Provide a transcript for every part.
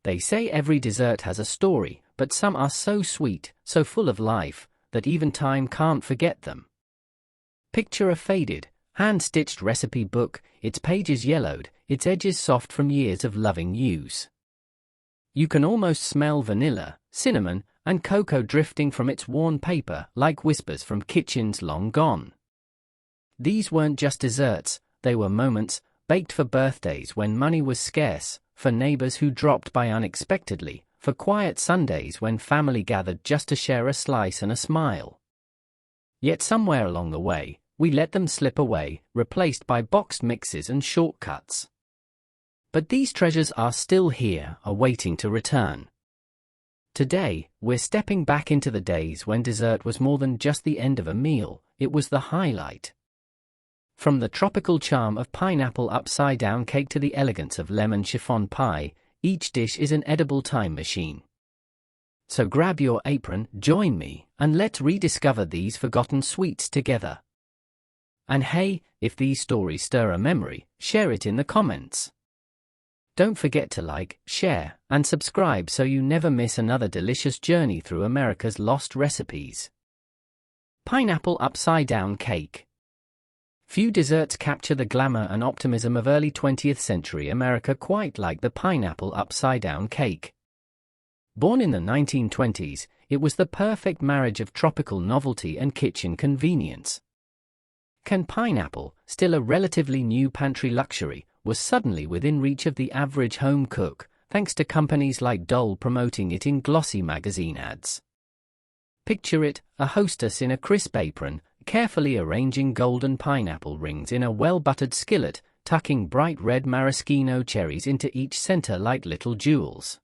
They say every dessert has a story, but some are so sweet, so full of life, that even time can't forget them. Picture a faded, hand-stitched recipe book, its pages yellowed, its edges soft from years of loving use. You can almost smell vanilla, cinnamon, and cocoa drifting from its worn paper like whispers from kitchens long gone. These weren't just desserts, they were moments, baked for birthdays when money was scarce, for neighbors who dropped by unexpectedly, for quiet Sundays when family gathered just to share a slice and a smile. Yet somewhere along the way, we let them slip away, replaced by boxed mixes and shortcuts. But these treasures are still here, awaiting to return. Today, we're stepping back into the days when dessert was more than just the end of a meal, it was the highlight. From the tropical charm of pineapple upside-down cake to the elegance of lemon chiffon pie, each dish is an edible time machine. So grab your apron, join me, and let's rediscover these forgotten sweets together. And hey, if these stories stir a memory, share it in the comments. Don't forget to like, share, and subscribe so you never miss another delicious journey through America's lost recipes. Pineapple upside-down cake. Few desserts capture the glamour and optimism of early 20th century America quite like the pineapple upside-down cake. Born in the 1920s, it was the perfect marriage of tropical novelty and kitchen convenience. Can pineapple, still a relatively new pantry luxury, was suddenly within reach of the average home cook, thanks to companies like Dole promoting it in glossy magazine ads. Picture it, a hostess in a crisp apron, carefully arranging golden pineapple rings in a well-buttered skillet, tucking bright red maraschino cherries into each center like little jewels.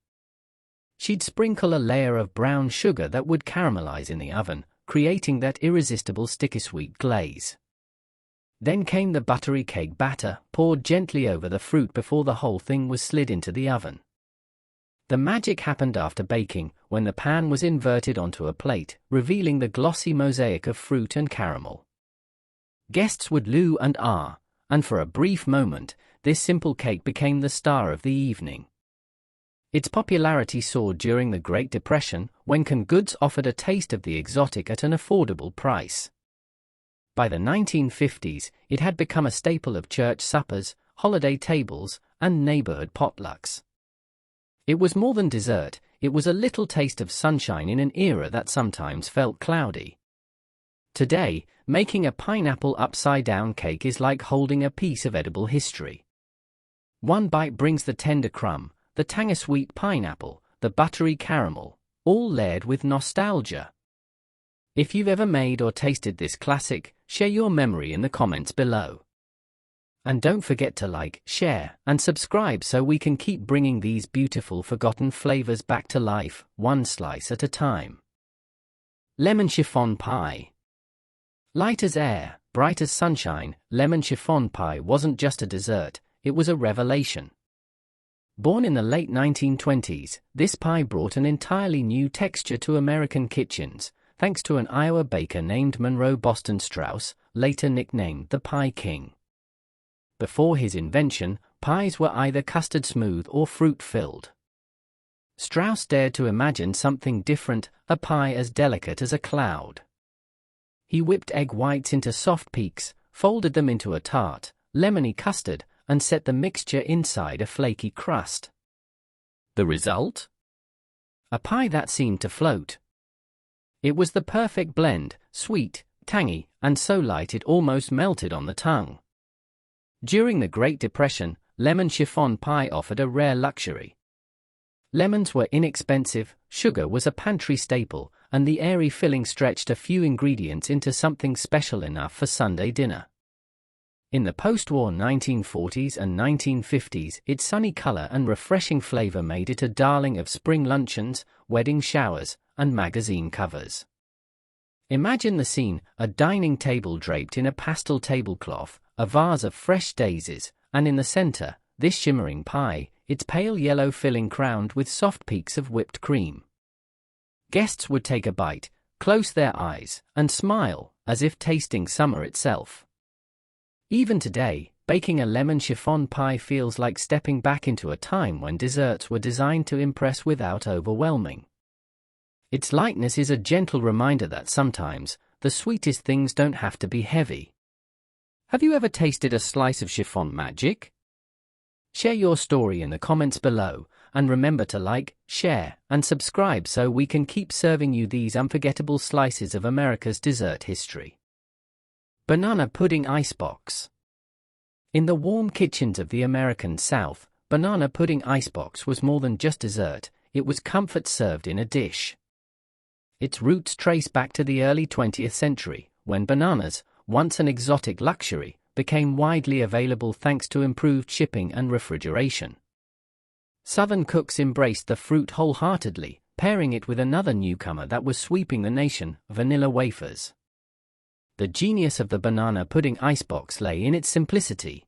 She'd sprinkle a layer of brown sugar that would caramelize in the oven, creating that irresistible sticky-sweet glaze. Then came the buttery cake batter, poured gently over the fruit before the whole thing was slid into the oven. The magic happened after baking, when the pan was inverted onto a plate, revealing the glossy mosaic of fruit and caramel. Guests would loo and ah, and for a brief moment, this simple cake became the star of the evening. Its popularity soared during the Great Depression, when canned goods offered a taste of the exotic at an affordable price. By the 1950s, it had become a staple of church suppers, holiday tables, and neighborhood potlucks. It was more than dessert, it was a little taste of sunshine in an era that sometimes felt cloudy. Today, making a pineapple upside-down cake is like holding a piece of edible history. One bite brings the tender crumb, the tangy-sweet pineapple, the buttery caramel, all layered with nostalgia. If you've ever made or tasted this classic, share your memory in the comments below. And don't forget to like, share, and subscribe so we can keep bringing these beautiful forgotten flavors back to life, one slice at a time. Lemon chiffon pie. Light as air, bright as sunshine, lemon chiffon pie wasn't just a dessert, it was a revelation. Born in the late 1920s, this pie brought an entirely new texture to American kitchens, thanks to an Iowa baker named Monroe Boston Strauss, later nicknamed the Pie King. Before his invention, pies were either custard smooth or fruit-filled. Strauss dared to imagine something different, a pie as delicate as a cloud. He whipped egg whites into soft peaks, folded them into a tart, lemony custard, and set the mixture inside a flaky crust. The result? A pie that seemed to float. It was the perfect blend, sweet, tangy, and so light it almost melted on the tongue. During the Great Depression, lemon chiffon pie offered a rare luxury. Lemons were inexpensive, sugar was a pantry staple, and the airy filling stretched a few ingredients into something special enough for Sunday dinner. In the post-war 1940s and 1950s, its sunny color and refreshing flavor made it a darling of spring luncheons, wedding showers, and magazine covers. Imagine the scene, a dining table draped in a pastel tablecloth, a vase of fresh daisies, and in the center, this shimmering pie, its pale yellow filling crowned with soft peaks of whipped cream. Guests would take a bite, close their eyes, and smile, as if tasting summer itself. Even today, Baking a lemon chiffon pie feels like stepping back into a time when desserts were designed to impress without overwhelming. Its lightness is a gentle reminder that sometimes, the sweetest things don't have to be heavy. Have you ever tasted a slice of chiffon magic? Share your story in the comments below, and remember to like, share, and subscribe so we can keep serving you these unforgettable slices of America's dessert history. Banana pudding icebox. In the warm kitchens of the American South, banana pudding icebox was more than just dessert, it was comfort served in a dish. Its roots trace back to the early 20th century, when bananas, once an exotic luxury, became widely available thanks to improved shipping and refrigeration. Southern cooks embraced the fruit wholeheartedly, pairing it with another newcomer that was sweeping the nation, vanilla wafers. The genius of the banana pudding icebox lay in its simplicity.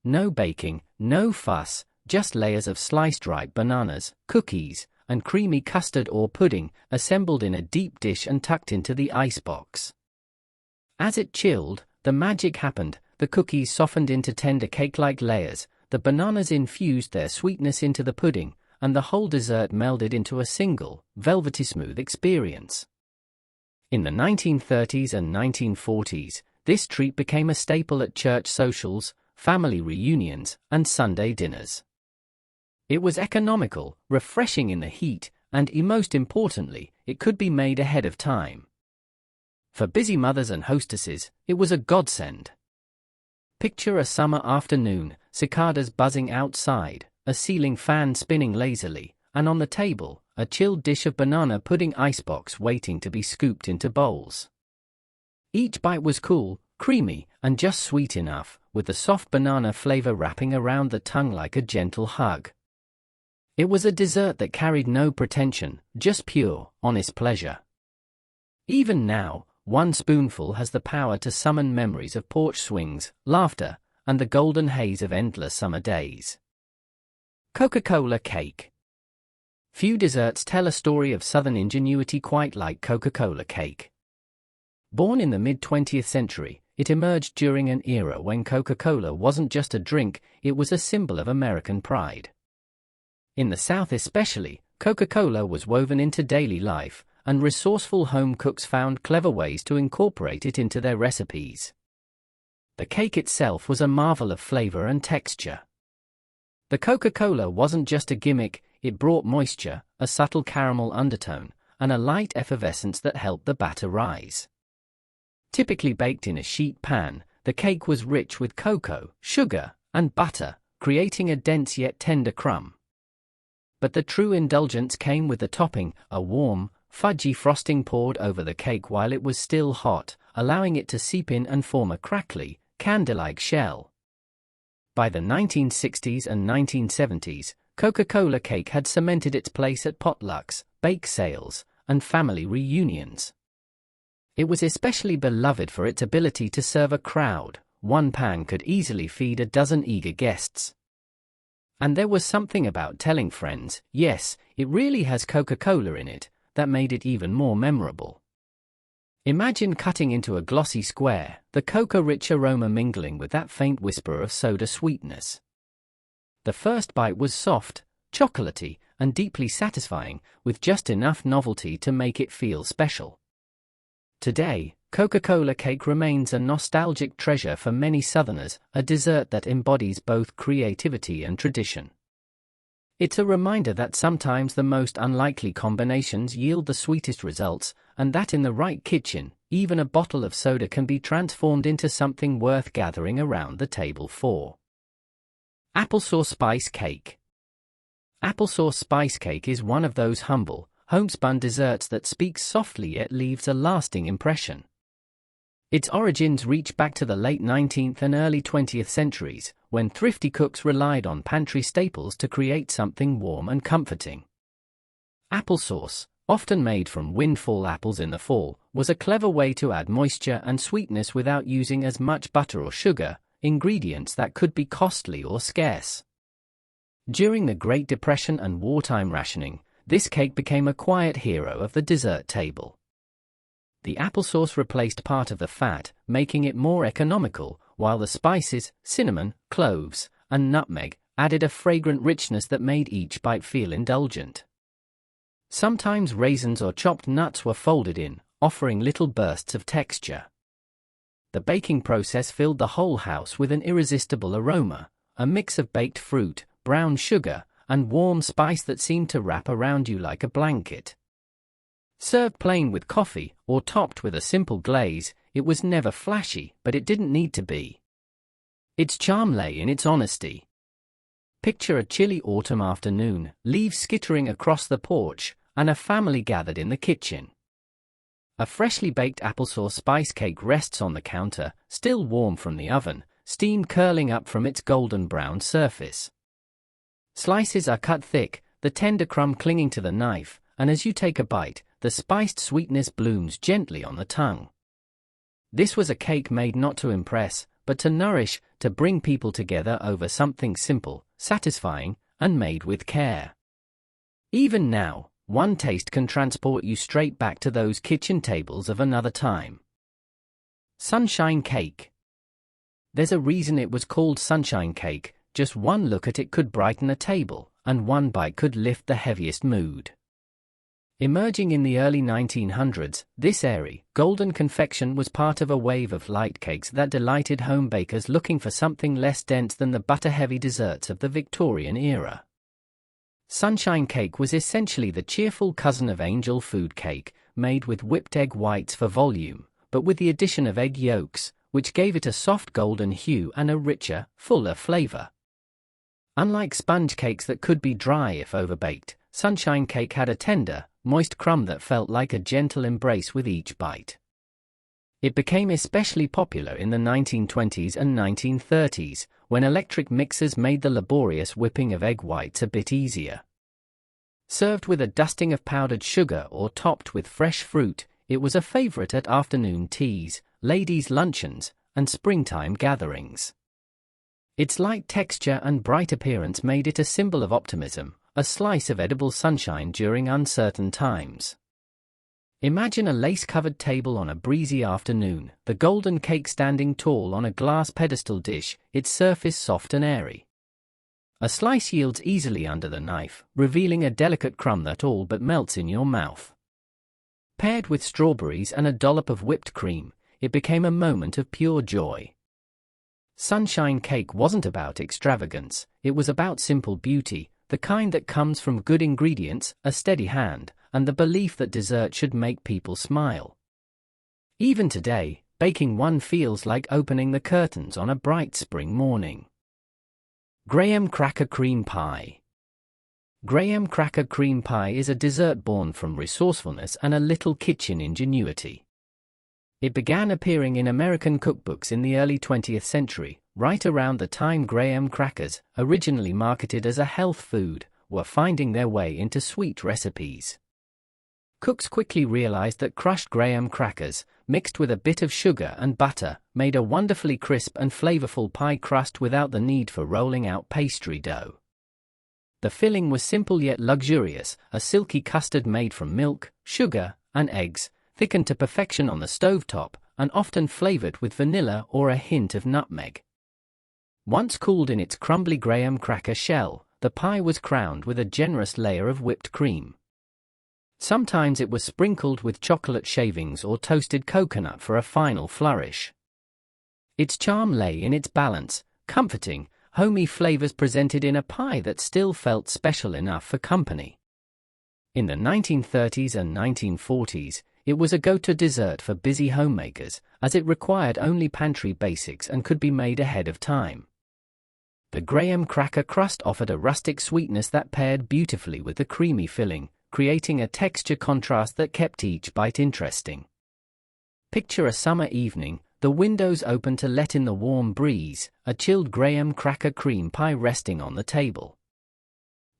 No baking, no fuss, just layers of sliced ripe bananas, cookies, and creamy custard or pudding, assembled in a deep dish and tucked into the icebox. As it chilled, the magic happened, the cookies softened into tender cake-like layers, the bananas infused their sweetness into the pudding, and the whole dessert melded into a single, velvety smooth experience. In the 1930s and 1940s, this treat became a staple at church socials, family reunions, and Sunday dinners. It was economical, refreshing in the heat, and most importantly, it could be made ahead of time. For busy mothers and hostesses, it was a godsend. Picture a summer afternoon, cicadas buzzing outside, a ceiling fan spinning lazily, and on the table, a chilled dish of banana pudding icebox waiting to be scooped into bowls. Each bite was cool, creamy, and just sweet enough, with the soft banana flavor wrapping around the tongue like a gentle hug. It was a dessert that carried no pretension, just pure, honest pleasure. Even now, one spoonful has the power to summon memories of porch swings, laughter, and the golden haze of endless summer days. Coca-Cola cake. Few desserts tell a story of Southern ingenuity quite like Coca-Cola cake. Born in the mid-20th century, it emerged during an era when Coca-Cola wasn't just a drink, it was a symbol of American pride. In the South especially, Coca-Cola was woven into daily life, and resourceful home cooks found clever ways to incorporate it into their recipes. The cake itself was a marvel of flavor and texture. The Coca-Cola wasn't just a gimmick, it brought moisture, a subtle caramel undertone, and a light effervescence that helped the batter rise. Typically baked in a sheet pan, the cake was rich with cocoa, sugar, and butter, creating a dense yet tender crumb. But the true indulgence came with the topping, a warm, fudgy frosting poured over the cake while it was still hot, allowing it to seep in and form a crackly, candy-like shell. By the 1960s and 1970s, Coca-Cola cake had cemented its place at potlucks, bake sales, and family reunions. It was especially beloved for its ability to serve a crowd. One pan could easily feed a dozen eager guests. And there was something about telling friends, yes, it really has Coca-Cola in it, that made it even more memorable. Imagine cutting into a glossy square, the cocoa-rich aroma mingling with that faint whisper of soda sweetness. The first bite was soft, chocolatey, and deeply satisfying, with just enough novelty to make it feel special. Today, Coca-Cola cake remains a nostalgic treasure for many Southerners, a dessert that embodies both creativity and tradition. It's a reminder that sometimes the most unlikely combinations yield the sweetest results, and that in the right kitchen, even a bottle of soda can be transformed into something worth gathering around the table for. Applesauce spice cake. Applesauce spice cake is one of those humble, homespun desserts that speaks softly yet leaves a lasting impression. Its origins reach back to the late 19th and early 20th centuries, when thrifty cooks relied on pantry staples to create something warm and comforting. Applesauce, often made from windfall apples in the fall, was a clever way to add moisture and sweetness without using as much butter or sugar, ingredients that could be costly or scarce. During the Great Depression and wartime rationing, this cake became a quiet hero of the dessert table. The applesauce replaced part of the fat, making it more economical, while the spices, cinnamon, cloves, and nutmeg, added a fragrant richness that made each bite feel indulgent. Sometimes raisins or chopped nuts were folded in, offering little bursts of texture. The baking process filled the whole house with an irresistible aroma, a mix of baked fruit, brown sugar, and warm spice that seemed to wrap around you like a blanket. Served plain with coffee or topped with a simple glaze, it was never flashy, but it didn't need to be. Its charm lay in its honesty. Picture a chilly autumn afternoon, leaves skittering across the porch, and a family gathered in the kitchen. A freshly baked applesauce spice cake rests on the counter, still warm from the oven, steam curling up from its golden brown surface. Slices are cut thick, the tender crumb clinging to the knife, and as you take a bite, the spiced sweetness blooms gently on the tongue. This was a cake made not to impress, but to nourish, to bring people together over something simple, satisfying, and made with care. Even now, one taste can transport you straight back to those kitchen tables of another time. Sunshine cake. There's a reason it was called sunshine cake. Just one look at it could brighten a table, and one bite could lift the heaviest mood. Emerging in the early 1900s, this airy, golden confection was part of a wave of light cakes that delighted home bakers looking for something less dense than the butter-heavy desserts of the Victorian era. Sunshine cake was essentially the cheerful cousin of angel food cake, made with whipped egg whites for volume, but with the addition of egg yolks, which gave it a soft golden hue and a richer, fuller flavor. Unlike sponge cakes that could be dry if overbaked, sunshine cake had a tender, moist crumb that felt like a gentle embrace with each bite. It became especially popular in the 1920s and 1930s, when electric mixers made the laborious whipping of egg whites a bit easier. Served with a dusting of powdered sugar or topped with fresh fruit, it was a favorite at afternoon teas, ladies' luncheons, and springtime gatherings. Its light texture and bright appearance made it a symbol of optimism, a slice of edible sunshine during uncertain times. Imagine a lace-covered table on a breezy afternoon, the golden cake standing tall on a glass pedestal dish, its surface soft and airy. A slice yields easily under the knife, revealing a delicate crumb that all but melts in your mouth. Paired with strawberries and a dollop of whipped cream, it became a moment of pure joy. Sunshine cake wasn't about extravagance, it was about simple beauty, the kind that comes from good ingredients, a steady hand, and the belief that dessert should make people smile. Even today, baking one feels like opening the curtains on a bright spring morning. Graham cracker cream pie. Graham cracker cream pie is a dessert born from resourcefulness and a little kitchen ingenuity. It began appearing in American cookbooks in the early 20th century, right around the time graham crackers, originally marketed as a health food, were finding their way into sweet recipes. Cooks quickly realized that crushed graham crackers, mixed with a bit of sugar and butter, made a wonderfully crisp and flavorful pie crust without the need for rolling out pastry dough. The filling was simple yet luxurious, a silky custard made from milk, sugar, and eggs, thickened to perfection on the stovetop, and often flavored with vanilla or a hint of nutmeg. Once cooled in its crumbly graham cracker shell, the pie was crowned with a generous layer of whipped cream. Sometimes it was sprinkled with chocolate shavings or toasted coconut for a final flourish. Its charm lay in its balance, comforting, homey flavors presented in a pie that still felt special enough for company. In the 1930s and 1940s, it was a go-to dessert for busy homemakers, as it required only pantry basics and could be made ahead of time. The graham cracker crust offered a rustic sweetness that paired beautifully with the creamy filling, creating a texture contrast that kept each bite interesting. Picture a summer evening, the windows open to let in the warm breeze, a chilled graham cracker cream pie resting on the table.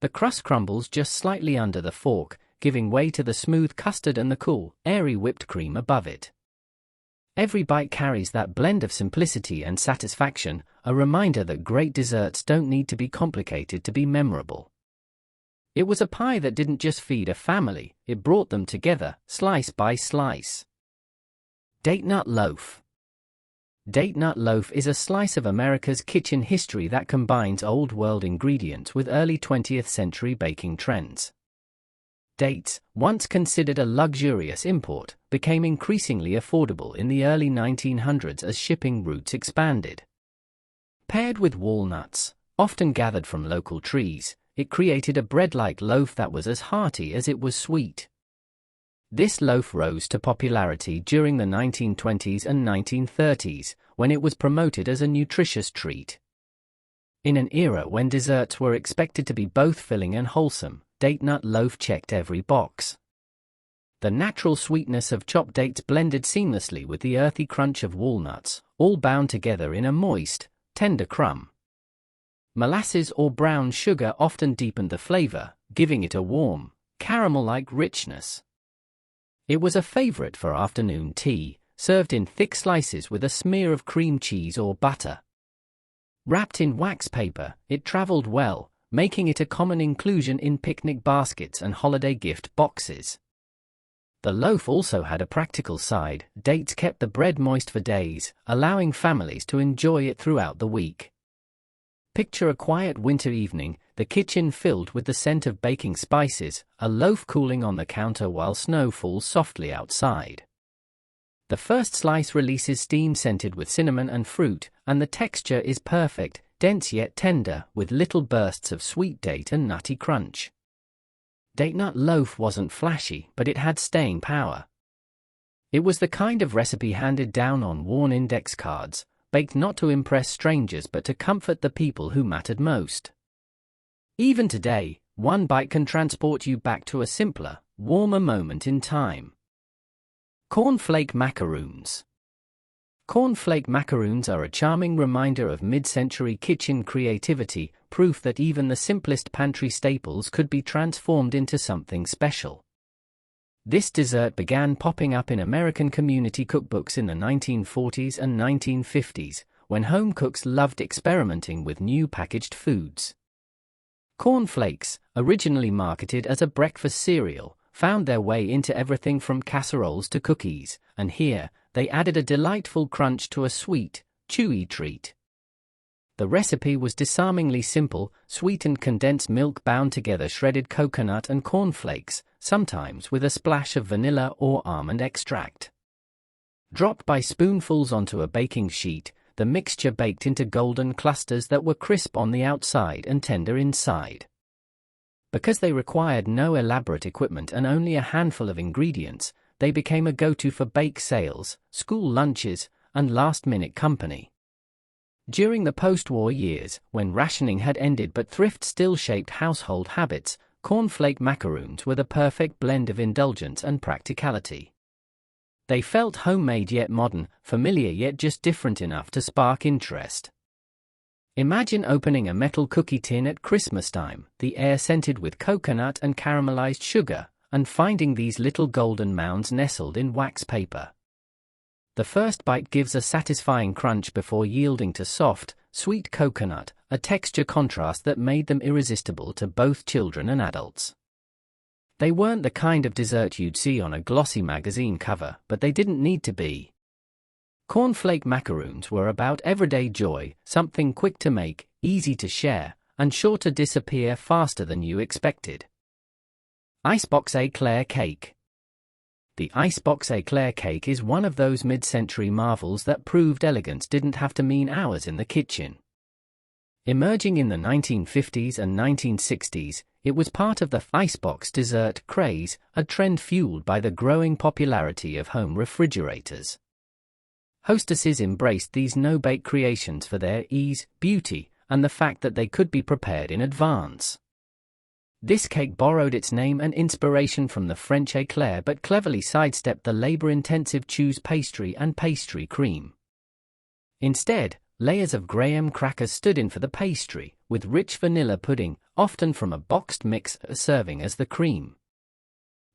The crust crumbles just slightly under the fork, giving way to the smooth custard and the cool, airy whipped cream above it. Every bite carries that blend of simplicity and satisfaction, a reminder that great desserts don't need to be complicated to be memorable. It was a pie that didn't just feed a family, it brought them together, slice by slice. Date nut loaf. Date nut loaf is a slice of America's kitchen history that combines old-world ingredients with early 20th century baking trends. Dates, once considered a luxurious import, became increasingly affordable in the early 1900s as shipping routes expanded. Paired with walnuts, often gathered from local trees, it created a bread-like loaf that was as hearty as it was sweet. This loaf rose to popularity during the 1920s and 1930s, when it was promoted as a nutritious treat. In an era when desserts were expected to be both filling and wholesome, date nut loaf checked every box. The natural sweetness of chopped dates blended seamlessly with the earthy crunch of walnuts, all bound together in a moist, tender crumb. Molasses or brown sugar often deepened the flavor, giving it a warm, caramel-like richness. It was a favorite for afternoon tea, served in thick slices with a smear of cream cheese or butter. Wrapped in wax paper, it traveled well, making it a common inclusion in picnic baskets and holiday gift boxes. The loaf also had a practical side. Dates kept the bread moist for days, allowing families to enjoy it throughout the week. Picture a quiet winter evening, the kitchen filled with the scent of baking spices, a loaf cooling on the counter while snow falls softly outside. The first slice releases steam scented with cinnamon and fruit, and the texture is perfect, dense yet tender, with little bursts of sweet date and nutty crunch. Date nut loaf wasn't flashy, but it had staying power. It was the kind of recipe handed down on worn index cards, baked not to impress strangers but to comfort the people who mattered most. Even today, one bite can transport you back to a simpler, warmer moment in time. Cornflake macaroons. Cornflake macaroons are a charming reminder of mid-century kitchen creativity, proof that even the simplest pantry staples could be transformed into something special. This dessert began popping up in American community cookbooks in the 1940s and 1950s, when home cooks loved experimenting with new packaged foods. Cornflakes, originally marketed as a breakfast cereal, found their way into everything from casseroles to cookies, and here, they added a delightful crunch to a sweet, chewy treat. The recipe was disarmingly simple: sweetened condensed milk bound together shredded coconut and cornflakes, sometimes with a splash of vanilla or almond extract. Dropped by spoonfuls onto a baking sheet, the mixture baked into golden clusters that were crisp on the outside and tender inside. Because they required no elaborate equipment and only a handful of ingredients, they became a go-to for bake sales, school lunches, and last-minute company. During the post-war years, when rationing had ended but thrift still shaped household habits, cornflake macaroons were the perfect blend of indulgence and practicality. They felt homemade yet modern, familiar yet just different enough to spark interest. Imagine opening a metal cookie tin at Christmas time, the air scented with coconut and caramelized sugar, and finding these little golden mounds nestled in wax paper. The first bite gives a satisfying crunch before yielding to soft, sweet coconut, a texture contrast that made them irresistible to both children and adults. They weren't the kind of dessert you'd see on a glossy magazine cover, but they didn't need to be. Cornflake macaroons were about everyday joy, something quick to make, easy to share, and sure to disappear faster than you expected. Icebox Eclair Cake. The Icebox Eclair cake is one of those mid-century marvels that proved elegance didn't have to mean hours in the kitchen. Emerging in the 1950s and 1960s, it was part of the icebox dessert craze, a trend fueled by the growing popularity of home refrigerators. Hostesses embraced these no-bake creations for their ease, beauty, and the fact that they could be prepared in advance. This cake borrowed its name and inspiration from the French éclair but cleverly sidestepped the labor-intensive cheese pastry and pastry cream. Instead, layers of graham crackers stood in for the pastry, with rich vanilla pudding, often from a boxed mix, serving as the cream.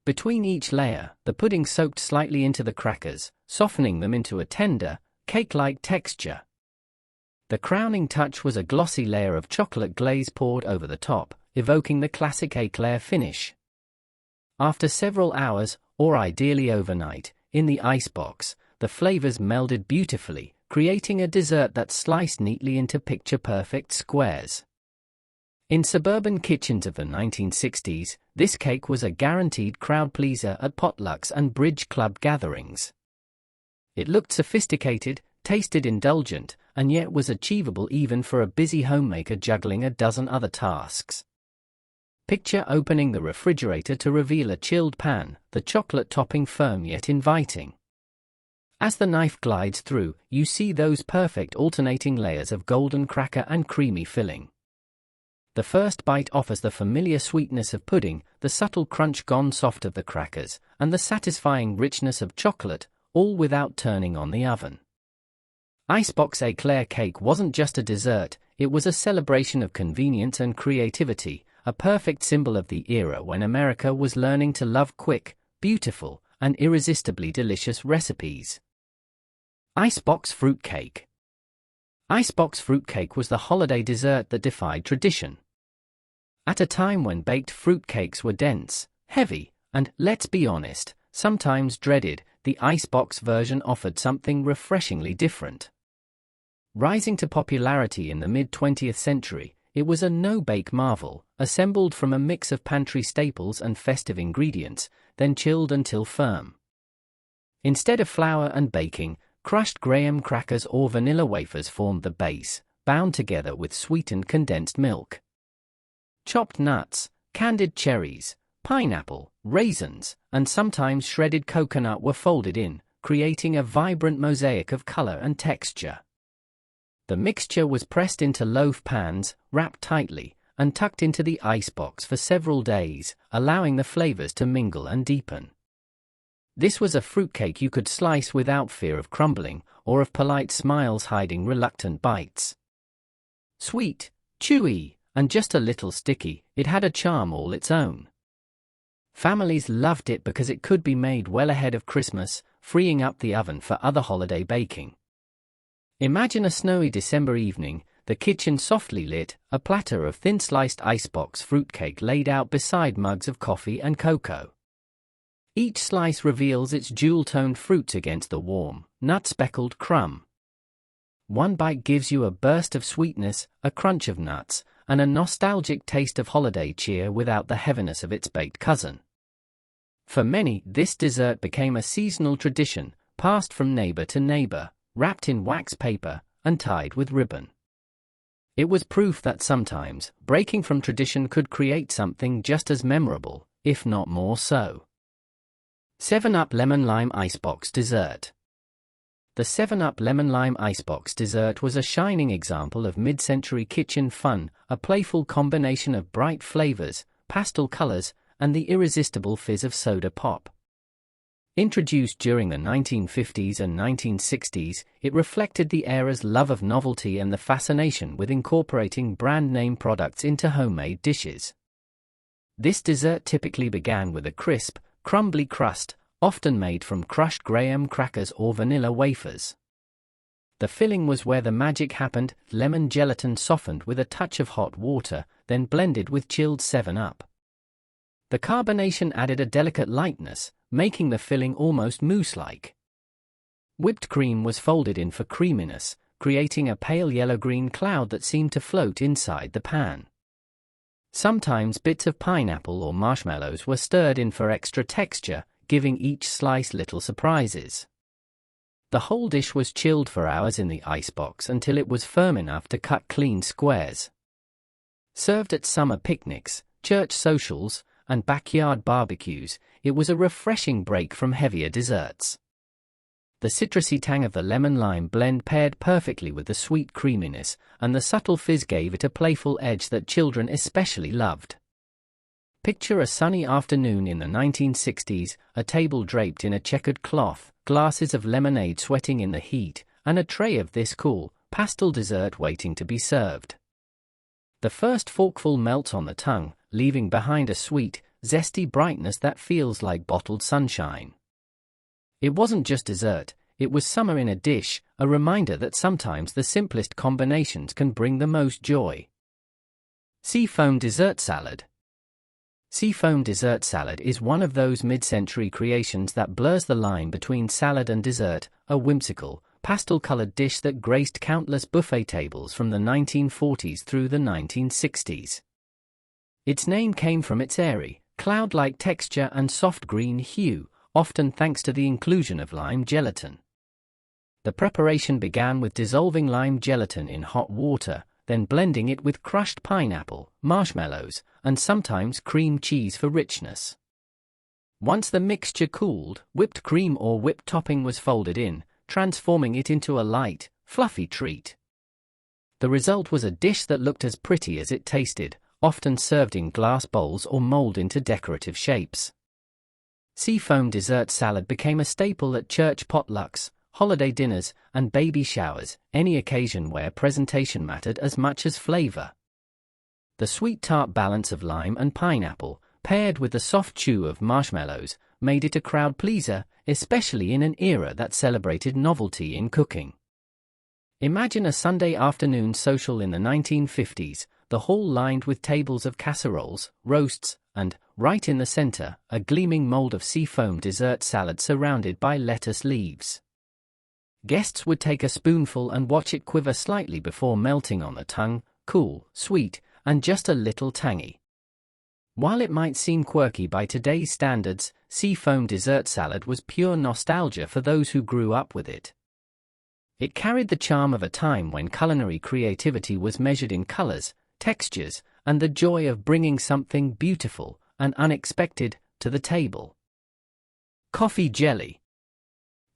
Between each layer, the pudding soaked slightly into the crackers, softening them into a tender, cake-like texture. The crowning touch was a glossy layer of chocolate glaze poured over the top, evoking the classic éclair finish. After several hours, or ideally overnight, in the icebox, the flavors melded beautifully, creating a dessert that's sliced neatly into picture-perfect squares. In suburban kitchens of the 1960s, this cake was a guaranteed crowd-pleaser at potlucks and bridge club gatherings. It looked sophisticated, tasted indulgent, and yet was achievable even for a busy homemaker juggling a dozen other tasks. Picture opening the refrigerator to reveal a chilled pan, the chocolate topping firm yet inviting. As the knife glides through, you see those perfect alternating layers of golden cracker and creamy filling. The first bite offers the familiar sweetness of pudding, the subtle crunch gone soft of the crackers, and the satisfying richness of chocolate, all without turning on the oven. Icebox eclair cake wasn't just a dessert, it was a celebration of convenience and creativity, a perfect symbol of the era when America was learning to love quick, beautiful, and irresistibly delicious recipes. Icebox fruitcake. Icebox fruitcake was the holiday dessert that defied tradition. At a time when baked fruitcakes were dense, heavy, and, let's be honest, sometimes dreaded, the Icebox version offered something refreshingly different. Rising to popularity in the mid-20th century, it was a no-bake marvel, assembled from a mix of pantry staples and festive ingredients, then chilled until firm. Instead of flour and baking, crushed graham crackers or vanilla wafers formed the base, bound together with sweetened condensed milk. Chopped nuts, candied cherries, pineapple, raisins, and sometimes shredded coconut were folded in, creating a vibrant mosaic of color and texture. The mixture was pressed into loaf pans, wrapped tightly, and tucked into the icebox for several days, allowing the flavors to mingle and deepen. This was a fruitcake you could slice without fear of crumbling, or of polite smiles hiding reluctant bites. Sweet, chewy, and just a little sticky, it had a charm all its own. Families loved it because it could be made well ahead of Christmas, freeing up the oven for other holiday baking. Imagine a snowy December evening, the kitchen softly lit, a platter of thin-sliced icebox fruitcake laid out beside mugs of coffee and cocoa. Each slice reveals its jewel-toned fruits against the warm, nut-speckled crumb. One bite gives you a burst of sweetness, a crunch of nuts, and a nostalgic taste of holiday cheer without the heaviness of its baked cousin. For many, this dessert became a seasonal tradition, passed from neighbor to neighbor, wrapped in wax paper, and tied with ribbon. It was proof that sometimes, breaking from tradition could create something just as memorable, if not more so. 7-Up Lemon Lime Icebox Dessert. The 7-Up Lemon Lime Icebox dessert was a shining example of mid-century kitchen fun, a playful combination of bright flavors, pastel colors, and the irresistible fizz of soda pop. Introduced during the 1950s and 1960s, it reflected the era's love of novelty and the fascination with incorporating brand-name products into homemade dishes. This dessert typically began with a crisp, crumbly crust, often made from crushed graham crackers or vanilla wafers. The filling was where the magic happened, lemon gelatin softened with a touch of hot water, then blended with chilled 7-Up. The carbonation added a delicate lightness, making the filling almost mousse-like. Whipped cream was folded in for creaminess, creating a pale yellow-green cloud that seemed to float inside the pan. Sometimes bits of pineapple or marshmallows were stirred in for extra texture, giving each slice little surprises. The whole dish was chilled for hours in the icebox until it was firm enough to cut clean squares. Served at summer picnics, church socials, and backyard barbecues, it was a refreshing break from heavier desserts. The citrusy tang of the lemon-lime blend paired perfectly with the sweet creaminess, and the subtle fizz gave it a playful edge that children especially loved. Picture a sunny afternoon in the 1960s, a table draped in a checkered cloth, glasses of lemonade sweating in the heat, and a tray of this cool, pastel dessert waiting to be served. The first forkful melts on the tongue, leaving behind a sweet, zesty brightness that feels like bottled sunshine. It wasn't just dessert, it was summer in a dish, a reminder that sometimes the simplest combinations can bring the most joy. Seafoam dessert salad. Seafoam dessert salad is one of those mid-century creations that blurs the line between salad and dessert, a whimsical, pastel-colored dish that graced countless buffet tables from the 1940s through the 1960s. Its name came from its airy, cloud-like texture and soft green hue, often thanks to the inclusion of lime gelatin. The preparation began with dissolving lime gelatin in hot water, then blending it with crushed pineapple, marshmallows, and sometimes cream cheese for richness. Once the mixture cooled, whipped cream or whipped topping was folded in, transforming it into a light, fluffy treat. The result was a dish that looked as pretty as it tasted, often served in glass bowls or molded into decorative shapes. Seafoam dessert salad became a staple at church potlucks, holiday dinners, and baby showers, any occasion where presentation mattered as much as flavor. The sweet-tart balance of lime and pineapple, paired with the soft chew of marshmallows, made it a crowd pleaser, especially in an era that celebrated novelty in cooking. Imagine a Sunday afternoon social in the 1950s, the hall lined with tables of casseroles, roasts, and, right in the center, a gleaming mold of seafoam dessert salad surrounded by lettuce leaves. Guests would take a spoonful and watch it quiver slightly before melting on the tongue, cool, sweet, and just a little tangy. While it might seem quirky by today's standards, seafoam dessert salad was pure nostalgia for those who grew up with it. It carried the charm of a time when culinary creativity was measured in colors, textures, and the joy of bringing something beautiful and unexpected to the table. Coffee jelly.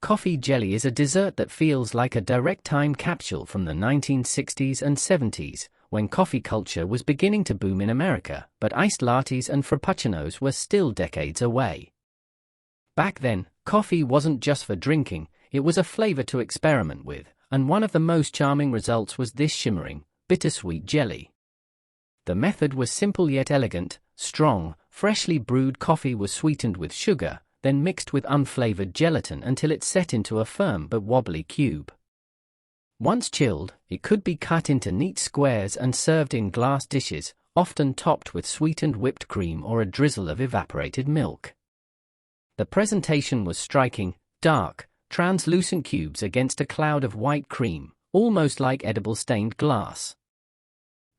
Coffee jelly is a dessert that feels like a direct time capsule from the 1960s and 70s, when coffee culture was beginning to boom in America, but iced lattes and frappuccinos were still decades away. Back then, coffee wasn't just for drinking, it was a flavor to experiment with, and one of the most charming results was this shimmering, bittersweet jelly. The method was simple yet elegant. Strong, freshly brewed coffee was sweetened with sugar, then mixed with unflavored gelatin until it set into a firm but wobbly cube. Once chilled, it could be cut into neat squares and served in glass dishes, often topped with sweetened whipped cream or a drizzle of evaporated milk. The presentation was striking, dark, translucent cubes against a cloud of white cream, almost like edible stained glass.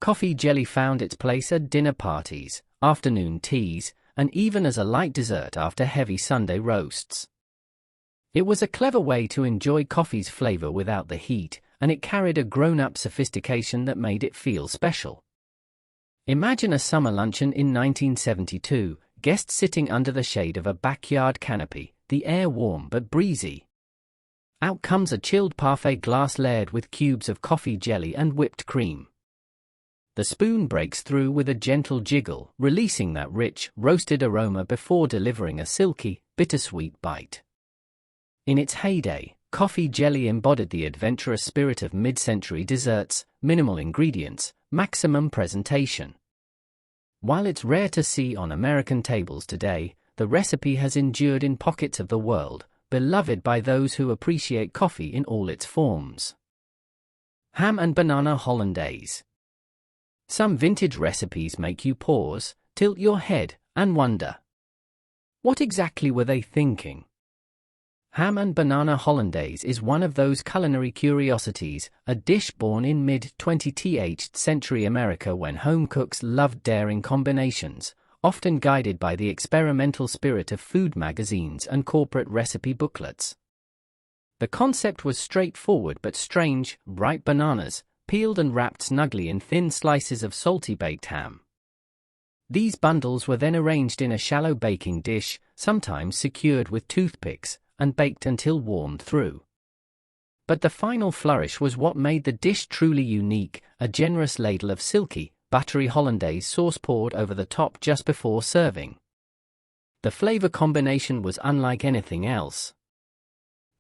Coffee jelly found its place at dinner parties, afternoon teas, and even as a light dessert after heavy Sunday roasts. It was a clever way to enjoy coffee's flavor without the heat, and it carried a grown-up sophistication that made it feel special. Imagine a summer luncheon in 1972, guests sitting under the shade of a backyard canopy, the air warm but breezy. Out comes a chilled parfait glass layered with cubes of coffee jelly and whipped cream. The spoon breaks through with a gentle jiggle, releasing that rich, roasted aroma before delivering a silky, bittersweet bite. In its heyday, coffee jelly embodied the adventurous spirit of mid-century desserts: minimal ingredients, maximum presentation. While it's rare to see on American tables today, the recipe has endured in pockets of the world, beloved by those who appreciate coffee in all its forms. Ham and banana hollandaise. Some vintage recipes make you pause, tilt your head, and wonder, what exactly were they thinking? Ham and banana hollandaise is one of those culinary curiosities, a dish born in mid-20th century America when home cooks loved daring combinations, often guided by the experimental spirit of food magazines and corporate recipe booklets. The concept was straightforward but strange: ripe bananas, peeled and wrapped snugly in thin slices of salty baked ham. These bundles were then arranged in a shallow baking dish, sometimes secured with toothpicks, and baked until warmed through. But the final flourish was what made the dish truly unique: a generous ladle of silky, buttery hollandaise sauce poured over the top just before serving. The flavor combination was unlike anything else.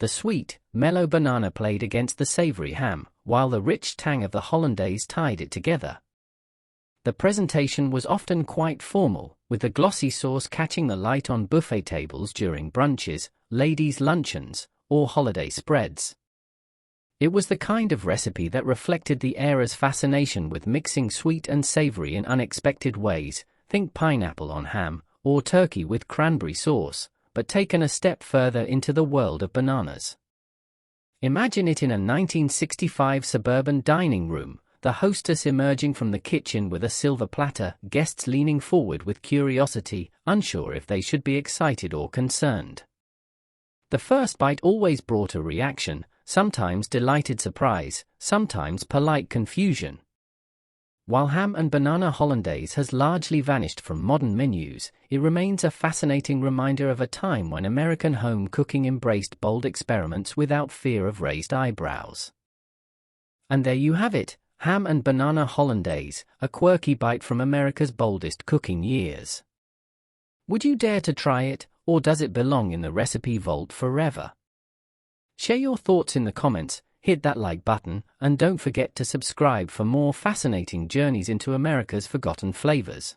The sweet, mellow banana played against the savory ham, while the rich tang of the hollandaise tied it together. The presentation was often quite formal, with the glossy sauce catching the light on buffet tables during brunches, ladies' luncheons, or holiday spreads. It was the kind of recipe that reflected the era's fascination with mixing sweet and savory in unexpected ways. Think pineapple on ham, or turkey with cranberry sauce, but taken a step further into the world of bananas. Imagine it in a 1965 suburban dining room, the hostess emerging from the kitchen with a silver platter, guests leaning forward with curiosity, unsure if they should be excited or concerned. The first bite always brought a reaction, sometimes delighted surprise, sometimes polite confusion. While ham and banana hollandaise has largely vanished from modern menus, it remains a fascinating reminder of a time when American home cooking embraced bold experiments without fear of raised eyebrows. And there you have it, ham and banana hollandaise, a quirky bite from America's boldest cooking years. Would you dare to try it, or does it belong in the recipe vault forever? Share your thoughts in the comments, hit that like button, and don't forget to subscribe for more fascinating journeys into America's forgotten flavors.